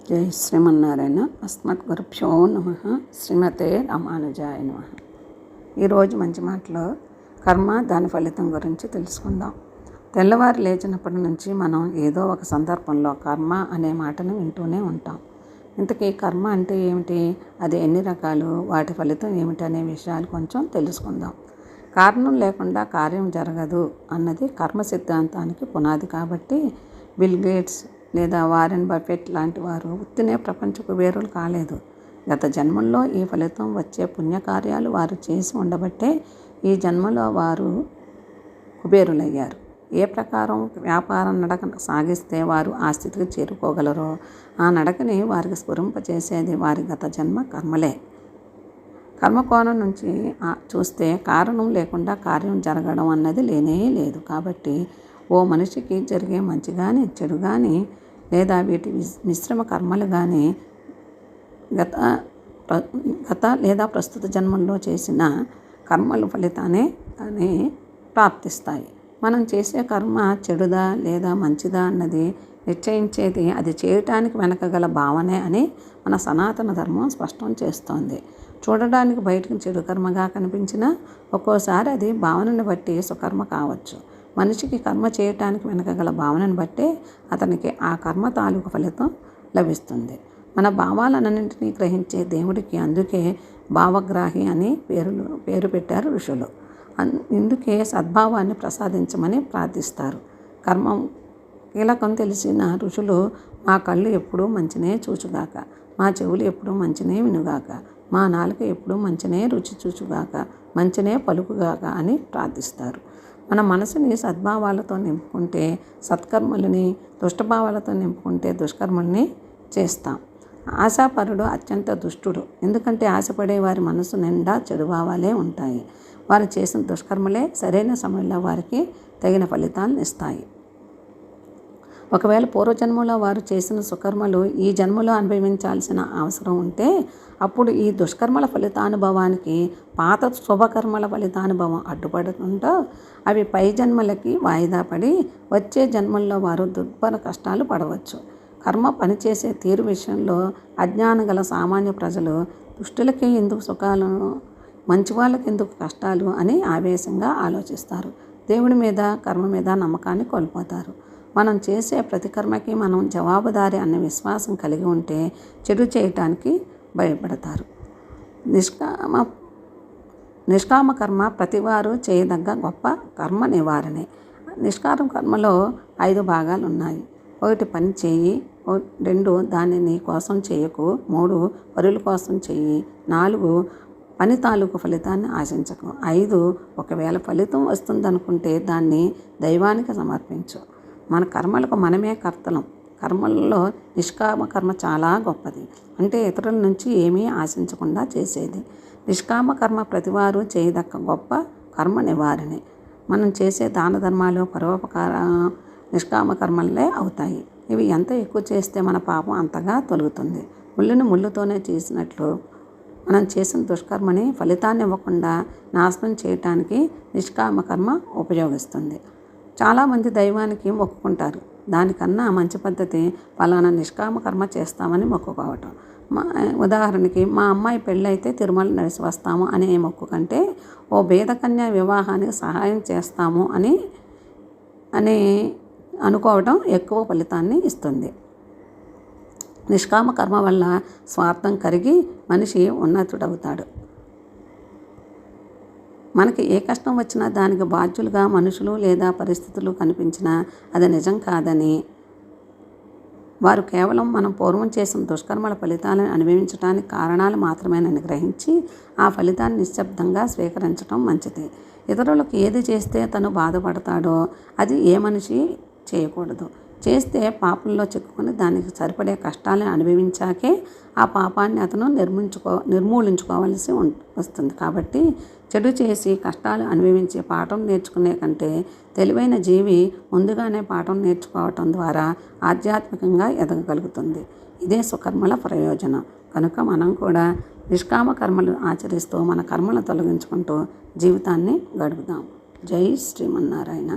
జై శ్రీమన్నారాయణ. అస్మత్ గురుభ్యో నమ. శ్రీమతే రామానుజాయ నమ. ఈరోజు మంచి మాటలో కర్మ దాని ఫలితం గురించి తెలుసుకుందాం. తెల్లవారు లేచినప్పటి నుంచి మనం ఏదో ఒక సందర్భంలో కర్మ అనే మాటను వింటూనే ఉంటాం. ఇంతకీ కర్మ అంటే ఏమిటి, అది ఎన్ని రకాలు, వాటి ఫలితం ఏమిటి అనే విషయాలు కొంచెం తెలుసుకుందాం. కారణం లేకుండా కార్యం జరగదు అన్నది కర్మ సిద్ధాంతానికి పునాది. కాబట్టి బిల్ గేట్స్ లేదా వారెన్ బఫెట్ లాంటి వారు ఉత్తినే ప్రపంచ కుబేరులు కాలేదు. గత జన్మల్లో ఈ ఫలితం వచ్చే పుణ్యకార్యాలు వారు చేసి ఉండబట్టే ఈ జన్మలో వారు కుబేరులయ్యారు. ఏ ప్రకారం వ్యాపార నడక సాగిస్తే వారు ఆ స్థితికి చేరుకోగలరో ఆ నడకని వారికి స్ఫురింపచేసేది వారి గత జన్మ కర్మలే. కర్మకోణం నుంచి చూస్తే కారణం లేకుండా కార్యం జరగడం అన్నది లేనే లేదు. కాబట్టి ఓ మనిషికి జరిగే మంచి కానీ చెడు కానీ లేదా వీటి మిశ్రమ కర్మలు కానీ గత లేదా ప్రస్తుత జన్మల్లో చేసిన కర్మల ఫలితానే కానీ ప్రాప్తిస్తాయి. మనం చేసే కర్మ చెడుదా లేదా మంచిదా అన్నది నిశ్చయించేది అది చేయటానికి వెనకగల భావనే అని మన సనాతన ధర్మం స్పష్టం చేస్తోంది. చూడడానికి బయటకు చెడు కర్మగా కనిపించినా ఒక్కోసారి అది భావనను బట్టి సుకర్మ కావచ్చు. మనిషికి కర్మ చేయటానికి వెనకగల భావనను బట్టే అతనికి ఆ కర్మ తాలూకు ఫలితం లభిస్తుంది. మన భావాలన్నింటినీ గ్రహించే దేవుడికి అందుకే భావగ్రాహి అని పేరు పెట్టారు ఋషులు. ఇందుకే సద్భావాన్ని ప్రసాదించమని ప్రార్థిస్తారు. కర్మం కీలకం తెలిసిన ఋషులు మా కళ్ళు ఎప్పుడూ మంచినే చూచుగాక, మా చెవులు ఎప్పుడూ మంచినే వినుగాక, మా నాలుక ఎప్పుడూ మంచినే రుచి చూచుగాక, మంచినే పలుకుగాక అని ప్రార్థిస్తారు. మన మనసుని సద్భావాలతో నింపుకుంటే సత్కర్మలని, దుష్టభావాలతో నింపుకుంటే దుష్కర్మల్ని చేస్తాం. ఆశాపరుడు అత్యంత దుష్టుడు. ఎందుకంటే ఆశపడే వారి మనసు నిండా చెడు భావాలే ఉంటాయి. వారు చేసిన దుష్కర్మలే సరైన సమయంలో వారికి తగిన ఫలితాలను ఇస్తాయి. ఒకవేళ పూర్వజన్మలో వారు చేసిన సుకర్మలు ఈ జన్మలో అనుభవించాల్సిన అవసరం ఉంటే అప్పుడు ఈ దుష్కర్మల ఫలితానుభవానికి పాత శుభకర్మల ఫలితానుభవం అడ్డుపడకుండా అవి పై జన్మలకి వాయిదా పడి వచ్చే జన్మల్లో వారు దుర్భర కష్టాలు పడవచ్చు. కర్మ పనిచేసే తీరు విషయంలో అజ్ఞానం గల సామాన్య ప్రజలు దుష్టులకే ఎందుకు సుఖాలు, మంచి వాళ్ళకి ఎందుకు కష్టాలు అని ఆవేశంగా ఆలోచిస్తారు. దేవుడి మీద కర్మ మీద నమ్మకాన్ని కోల్పోతారు. మనం చేసే ప్రతి కర్మకి మనం జవాబుదారి అనే విశ్వాసం కలిగి ఉంటే చెడు చేయటానికి భయపడతారు. నిష్కామ కర్మ ప్రతివారు చేయదగ్గ గొప్ప కర్మ నివారణే. నిష్కామ కర్మలో 5 భాగాలు ఉన్నాయి. 1 పని చేయి, 2 దాన్ని నీ కోసం చేయకు, 3 పరుల కోసం చెయ్యి, 4 పని తాలూకు ఫలితాన్ని ఆశించకు, 5 ఒకవేళ ఫలితం వస్తుందనుకుంటే దాన్ని దైవానికి సమర్పించు. మన కర్మలకు మనమే కర్తలం. కర్మల్లో నిష్కామ కర్మ చాలా గొప్పది. అంటే ఇతరుల నుంచి ఏమీ ఆశించకుండా చేసేది. నిష్కామ కర్మ ప్రతివారు చేయదక్క గొప్ప కర్మ నివారణే. మనం చేసే దాన ధర్మాలు, పరోపకార నిష్కామ కర్మలే అవుతాయి. ఇవి ఎంత ఎక్కువ చేస్తే మన పాపం అంతగా తొలుగుతుంది. ముళ్ళుని ముళ్ళుతోనే చేసినట్లు మనం చేసిన దుష్కర్మని ఫలితాన్ని ఇవ్వకుండా నాశనం చేయటానికి నిష్కామ కర్మ ఉపయోగిస్తుంది. చాలామంది దైవానికి మొక్కుకుంటారు. దానికన్నా మంచి పద్ధతి పలానా నిష్కామ కర్మ చేస్తామని మొక్కుకోవటం. ఉదాహరణకి మా అమ్మాయి పెళ్ళైతే తిరుమల నడిచి వస్తాము అనే మొక్కు కంటే ఓ బేదకన్య వివాహానికి సహాయం చేస్తాము అని అనుకోవటం ఎక్కువ ఫలితాన్ని ఇస్తుంది. నిష్కామ కర్మ వల్ల స్వార్థం కరిగి మనిషి ఉన్నతుడవుతాడు. మనకి ఏ కష్టం వచ్చినా దానికి బాధ్యులుగా మనుషులు లేదా పరిస్థితులు కనిపించినా అది నిజం కాదని, వారు కేవలం మనం పూర్వం చేసిన దుష్కర్మల ఫలితాలను అనుభవించడానికి కారణాలు మాత్రమేనని గ్రహించి ఆ ఫలితాన్ని నిశ్శబ్దంగా స్వీకరించడం మంచిది. ఇతరులకు ఏది చేస్తే తను బాధపడతాడో అది ఏ మనిషి చేయకూడదు. చేస్తే పాపంలో చిక్కుకొని దానికి సరిపడే కంటాలను అనుభవించాకే ఆ పాపాన్ని అతను నిర్మూలించుకోవాల్సి వస్తుంది. కాబట్టి చెడు చేసి కష్టాలు అనుభవించే పాఠం నేర్చుకునే కంటే తెలివైన జీవి ముందుగానే పాఠం నేర్చుకోవటం ద్వారా ఆధ్యాత్మికంగా ఎదగగలుగుతుంది. ఇదే సుకర్మల ప్రయోజనం. కనుక మనం కూడా నిష్కామ కర్మలు ఆచరిస్తూ మన కర్మలను తొలగించుకుంటూ జీవితాన్ని గడుపుదాం. జై శ్రీమన్నారాయణ.